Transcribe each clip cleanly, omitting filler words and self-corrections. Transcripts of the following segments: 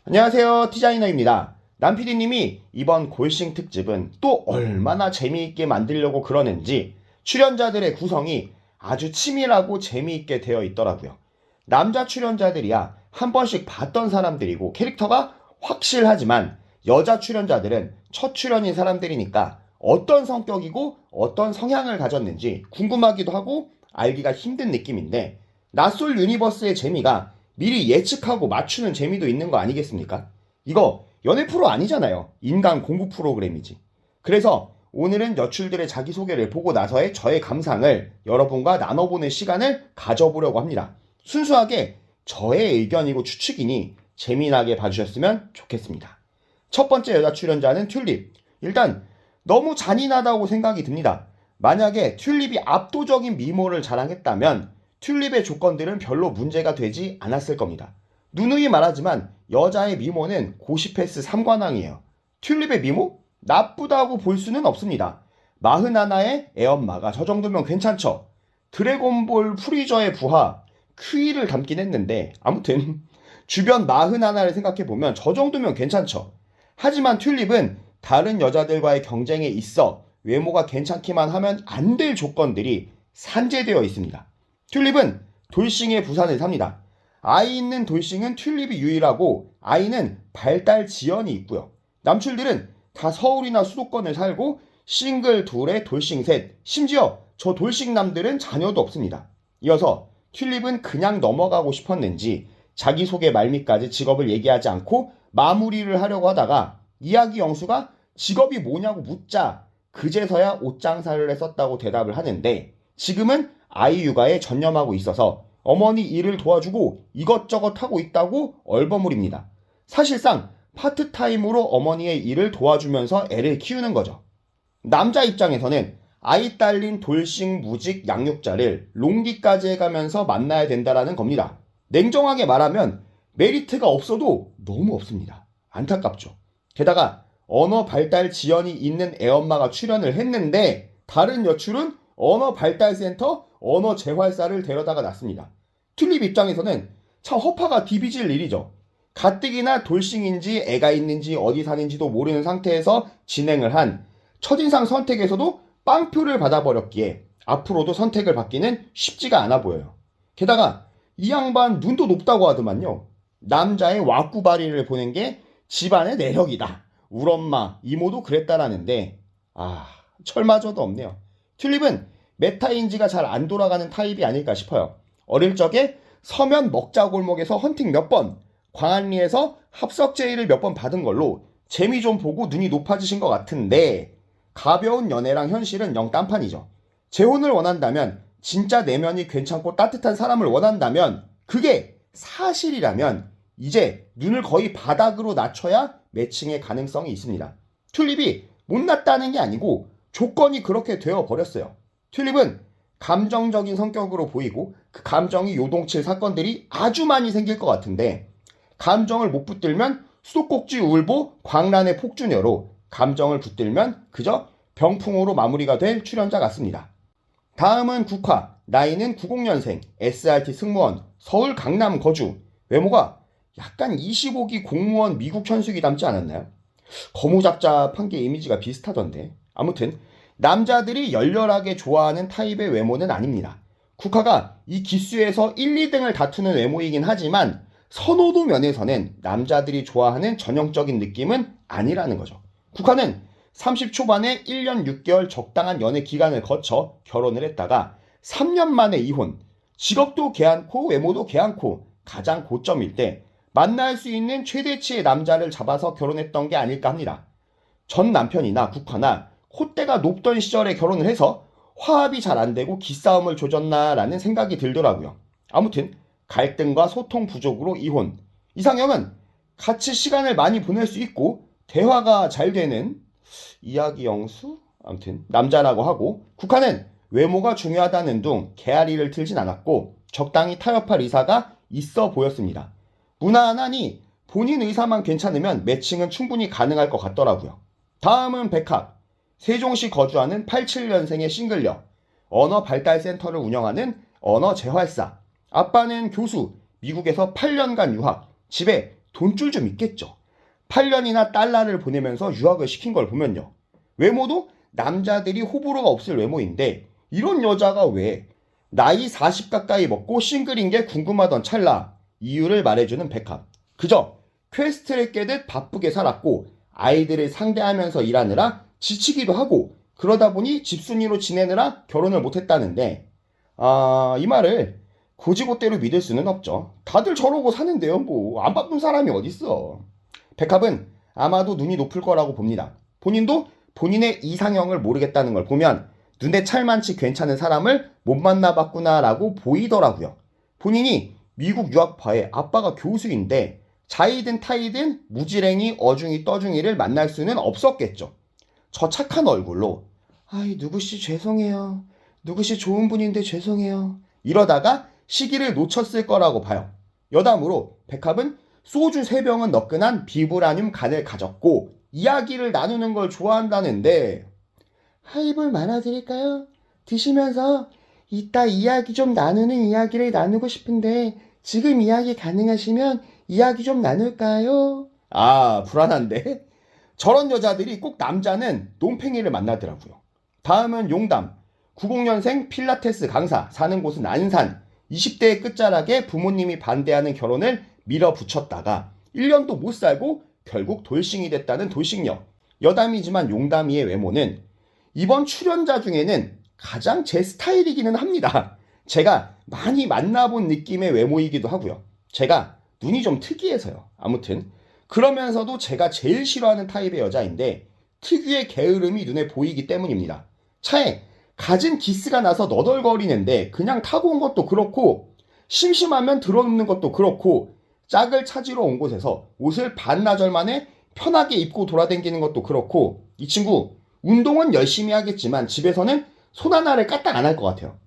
안녕하세요, 티자이너입니다. 남PD님이 이번 골싱 특집은 또 얼마나 재미있게 만들려고 그러는지 출연자들의 구성이 아주 치밀하고 재미있게 되어 있더라고요. 남자 출연자들이야 한 번씩 봤던 사람들이고 캐릭터가 확실하지만 여자 출연자들은 첫 출연인 사람들이니까 어떤 성격이고 어떤 성향을 가졌는지 궁금하기도 하고 알기가 힘든 느낌인데 낯설 유니버스의 재미가 미리 예측하고 맞추는 재미도 있는 거 아니겠습니까? 이거 연애 프로 아니잖아요. 인간 공부 프로그램이지. 그래서 오늘은 여출들의 자기소개를 보고 나서의 저의 감상을 여러분과 나눠보는 시간을 가져보려고 합니다. 순수하게 저의 의견이고 추측이니 재미나게 봐주셨으면 좋겠습니다. 첫 번째 여자 출연자는 튤립. 일단 너무 잔인하다고 생각이 듭니다. 만약에 튤립이 압도적인 미모를 자랑했다면 튤립의 조건들은 별로 문제가 되지 않았을 겁니다. 누누이 말하지만 여자의 미모는 고시패스 3관왕이에요. 튤립의 미모? 나쁘다고 볼 수는 없습니다. 41의 애엄마가 저 정도면 괜찮죠. 드래곤볼 프리저의 부하 퀴를 닮긴 했는데 아무튼 주변 41를 생각해보면 저 정도면 괜찮죠. 하지만 튤립은 다른 여자들과의 경쟁에 있어 외모가 괜찮기만 하면 안 될 조건들이 산재되어 있습니다. 튤립은 돌싱의 부산을 삽니다. 아이 있는 돌싱은 튤립이 유일하고 아이는 발달 지연이 있고요. 남출들은 다 서울이나 수도권을 살고 싱글 둘에 돌싱 셋, 심지어 저 돌싱 남들은 자녀도 없습니다. 이어서 튤립은 그냥 넘어가고 싶었는지 자기소개 말미까지 직업을 얘기하지 않고 마무리를 하려고 하다가 이야기 영수가 직업이 뭐냐고 묻자 그제서야 옷장사를 했었다고 대답을 하는데 지금은 아이 육아에 전념하고 있어서 어머니 일을 도와주고 이것저것 하고 있다고 얼버무립니다. 사실상 파트타임으로 어머니의 일을 도와주면서 애를 키우는 거죠. 남자 입장에서는 아이 딸린 돌싱 무직 양육자를 롱디까지 해가면서 만나야 된다라는 겁니다. 냉정하게 말하면 메리트가 없어도 너무 없습니다. 안타깝죠. 게다가 언어 발달 지연이 있는 애엄마가 출연을 했는데 다른 여출은 언어 발달센터 언어 재활사를 데려다가 놨습니다. 튤립 입장에서는 참 허파가 디비질 일이죠. 가뜩이나 돌싱인지 애가 있는지 어디 사는지도 모르는 상태에서 진행을 한 첫인상 선택에서도 빵표를 받아버렸기에 앞으로도 선택을 받기는 쉽지가 않아 보여요. 게다가 이 양반 눈도 높다고 하더만요. 남자의 왁구바리를 보는 게 집안의 내력이다. 우리 엄마, 이모도 그랬다라는데 철마저도 없네요. 튤립은 메타인지가 잘 안 돌아가는 타입이 아닐까 싶어요. 어릴 적에 서면 먹자골목에서 헌팅 몇 번, 광안리에서 합석 제의를 몇 번 받은 걸로 재미 좀 보고 눈이 높아지신 것 같은데 가벼운 연애랑 현실은 영 딴판이죠. 재혼을 원한다면 진짜 내면이 괜찮고 따뜻한 사람을 원한다면 그게 사실이라면 이제 눈을 거의 바닥으로 낮춰야 매칭의 가능성이 있습니다. 튤립이 못났다는 게 아니고 조건이 그렇게 되어버렸어요. 튤립은 감정적인 성격으로 보이고 그 감정이 요동칠 사건들이 아주 많이 생길 것 같은데 감정을 못 붙들면 수도꼭지 울보 광란의 폭주녀로 감정을 붙들면 그저 병풍으로 마무리가 될 출연자 같습니다. 다음은 국화, 나이는 90년생, SRT 승무원, 서울 강남 거주, 외모가 약간 25기 공무원 미국 현숙이 닮지 않았나요? 거무잡잡한 게 이미지가 비슷하던데. 아무튼 남자들이 열렬하게 좋아하는 타입의 외모는 아닙니다. 국화가 이 기수에서 1, 2등을 다투는 외모이긴 하지만 선호도 면에서는 남자들이 좋아하는 전형적인 느낌은 아니라는 거죠. 국화는 30 초반에 1년 6개월 적당한 연애 기간을 거쳐 결혼을 했다가 3년 만에 이혼, 직업도 개안고 외모도 개안고 가장 고점일 때 만날 수 있는 최대치의 남자를 잡아서 결혼했던 게 아닐까 합니다. 전 남편이나 국화나 콧대가 높던 시절에 결혼을 해서 화합이 잘 안되고 기싸움을 조졌나라는 생각이 들더라고요. 아무튼 갈등과 소통 부족으로 이혼. 이상형은 같이 시간을 많이 보낼 수 있고 대화가 잘 되는 이야기 영수? 아무튼 남자라고 하고 국화는 외모가 중요하다는 둥 개아리를 틀진 않았고 적당히 타협할 의사가 있어 보였습니다. 무난하니 본인 의사만 괜찮으면 매칭은 충분히 가능할 것 같더라고요. 다음은 백합. 세종시 거주하는 87년생의 싱글녀. 언어 발달센터를 운영하는 언어 재활사. 아빠는 교수, 미국에서 8년간 유학, 집에 돈줄 좀 있겠죠. 8년이나 달러를 보내면서 유학을 시킨 걸 보면요. 외모도 남자들이 호불호가 없을 외모인데 이런 여자가 왜 나이 40 가까이 먹고 싱글인 게 궁금하던 찰나 이유를 말해주는 백합. 그저 퀘스트를 깨듯 바쁘게 살았고 아이들을 상대하면서 일하느라 지치기도 하고 그러다 보니 집순이로 지내느라 결혼을 못했다는데 이 말을 고지고대로 믿을 수는 없죠. 다들 저러고 사는데요. 뭐 안 바쁜 사람이 어딨어. 백합은 아마도 눈이 높을 거라고 봅니다. 본인도 본인의 이상형을 모르겠다는 걸 보면 눈에 찰만치 괜찮은 사람을 못 만나봤구나라고 보이더라고요. 본인이 미국 유학파의 아빠가 교수인데 자이든 타이든 무지랭이 어중이 떠중이를 만날 수는 없었겠죠. 저 착한 얼굴로 아이 누구씨 죄송해요. 누구씨 좋은 분인데 죄송해요. 이러다가 시기를 놓쳤을 거라고 봐요. 여담으로 백합은 소주 3병은 너끈한 비브라늄 간을 가졌고 이야기를 나누는 걸 좋아한다는데 하이볼 말아드릴까요? 드시면서 이따 이야기 좀 나누는 이야기를 나누고 싶은데 지금 이야기 가능하시면 이야기 좀 나눌까요? 불안한데? 저런 여자들이 꼭 남자는 논팽이를 만나더라고요. 다음은 용담. 90년생 필라테스 강사, 사는 곳은 안산. 20대의 끝자락에 부모님이 반대하는 결혼을 밀어붙였다가 1년도 못 살고 결국 돌싱이 됐다는 돌싱녀. 여담이지만 용담이의 외모는 이번 출연자 중에는 가장 제 스타일이기는 합니다. 제가 많이 만나본 느낌의 외모이기도 하고요. 제가 눈이 좀 특이해서요. 아무튼 그러면서도 제가 제일 싫어하는 타입의 여자인데 특유의 게으름이 눈에 보이기 때문입니다. 차에 갖은 기스가 나서 너덜거리는데 그냥 타고 온 것도 그렇고 심심하면 들어눕는 것도 그렇고 짝을 찾으러 온 곳에서 옷을 반나절 만에 편하게 입고 돌아다니는 것도 그렇고 이 친구 운동은 열심히 하겠지만 집에서는 손 하나를 까딱 안 할 것 같아요.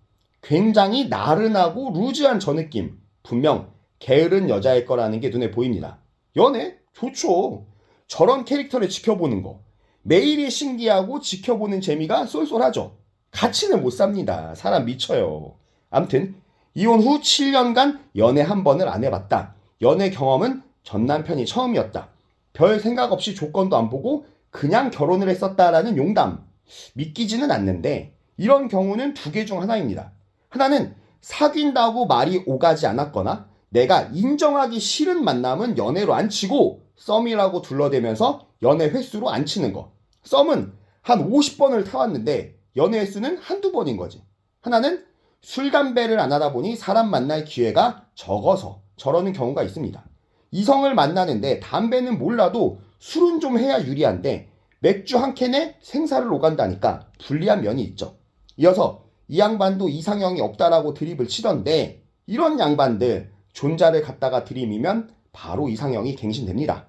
굉장히 나른하고 루즈한 저 느낌. 분명 게으른 여자일 거라는 게 눈에 보입니다. 연애? 좋죠. 저런 캐릭터를 지켜보는 거. 매일이 신기하고 지켜보는 재미가 쏠쏠하죠. 같이는 못 삽니다. 사람 미쳐요. 암튼 이혼 후 7년간 연애 한 번을 안 해봤다. 연애 경험은 전 남편이 처음이었다. 별 생각 없이 조건도 안 보고 그냥 결혼을 했었다라는 용담. 믿기지는 않는데 이런 경우는 2개 중 하나입니다. 하나는 사귄다고 말이 오가지 않았거나 내가 인정하기 싫은 만남은 연애로 안 치고 썸이라고 둘러대면서 연애 횟수로 안 치는 거. 썸은 한 50번을 타왔는데 연애 횟수는 한두 번인 거지. 하나는 술, 담배를 안 하다 보니 사람 만날 기회가 적어서 저러는 경우가 있습니다. 이성을 만나는데 담배는 몰라도 술은 좀 해야 유리한데 맥주 한 캔에 생사를 오간다니까 불리한 면이 있죠. 이어서 이 양반도 이상형이 없다라고 드립을 치던데 이런 양반들 존자를 갖다가 들이미면 바로 이상형이 갱신됩니다.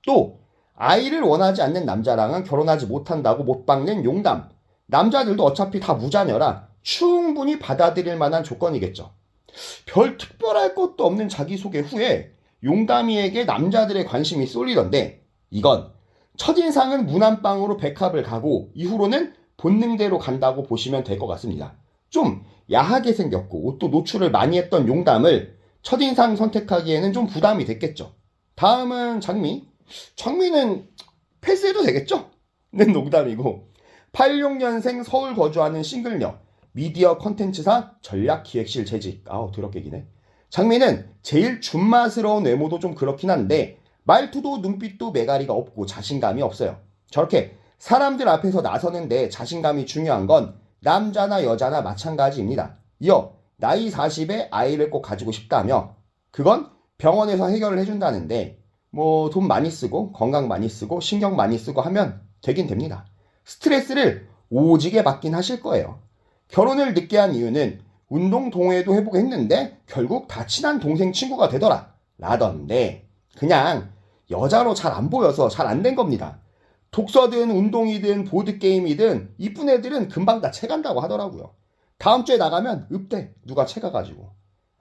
또 아이를 원하지 않는 남자랑은 결혼하지 못한다고 못 박는 용담. 남자들도 어차피 다 무자녀라 충분히 받아들일 만한 조건이겠죠. 별 특별할 것도 없는 자기소개 후에 용담이에게 남자들의 관심이 쏠리던데 이건 첫인상은 문안방으로 백합을 가고 이후로는 본능대로 간다고 보시면 될 것 같습니다. 좀 야하게 생겼고 옷도 노출을 많이 했던 용담을 첫인상 선택하기에는 좀 부담이 됐겠죠. 다음은 장미. 장미는 패스해도 되겠죠? 는 농담이고 86년생 서울 거주하는 싱글녀. 미디어 컨텐츠사 전략기획실 재직. 더럽게 기네. 장미는 제일 준마스러운 외모도 좀 그렇긴 한데 말투도 눈빛도 매가리가 없고 자신감이 없어요. 저렇게 사람들 앞에서 나서는데 자신감이 중요한 건 남자나 여자나 마찬가지입니다. 이어 나이 40에 아이를 꼭 가지고 싶다며 그건 병원에서 해결을 해준다는데 뭐 돈 많이 쓰고 건강 많이 쓰고 신경 많이 쓰고 하면 되긴 됩니다. 스트레스를 오지게 받긴 하실 거예요. 결혼을 늦게 한 이유는 운동 동호회도 해보고 했는데 결국 다 친한 동생 친구가 되더라 라던데 그냥 여자로 잘 안 보여서 잘 안 된 겁니다. 독서든 운동이든 보드게임이든 이쁜 애들은 금방 다 채간다고 하더라고요. 다음 주에 나가면 읍대 누가 채가가지고.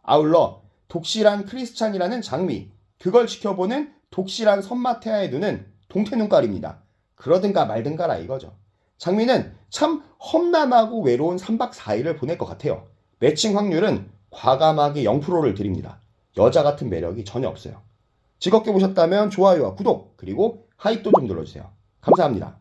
아울러 독실한 크리스찬이라는 장미. 그걸 지켜보는 독실한 선마태아의 눈은 동태 눈깔입니다. 그러든가 말든가라 이거죠. 장미는 참 험난하고 외로운 3박 4일을 보낼 것 같아요. 매칭 확률은 과감하게 0%를 드립니다. 여자 같은 매력이 전혀 없어요. 즐겁게 보셨다면 좋아요와 구독 그리고 하이또 좀 눌러주세요. 감사합니다.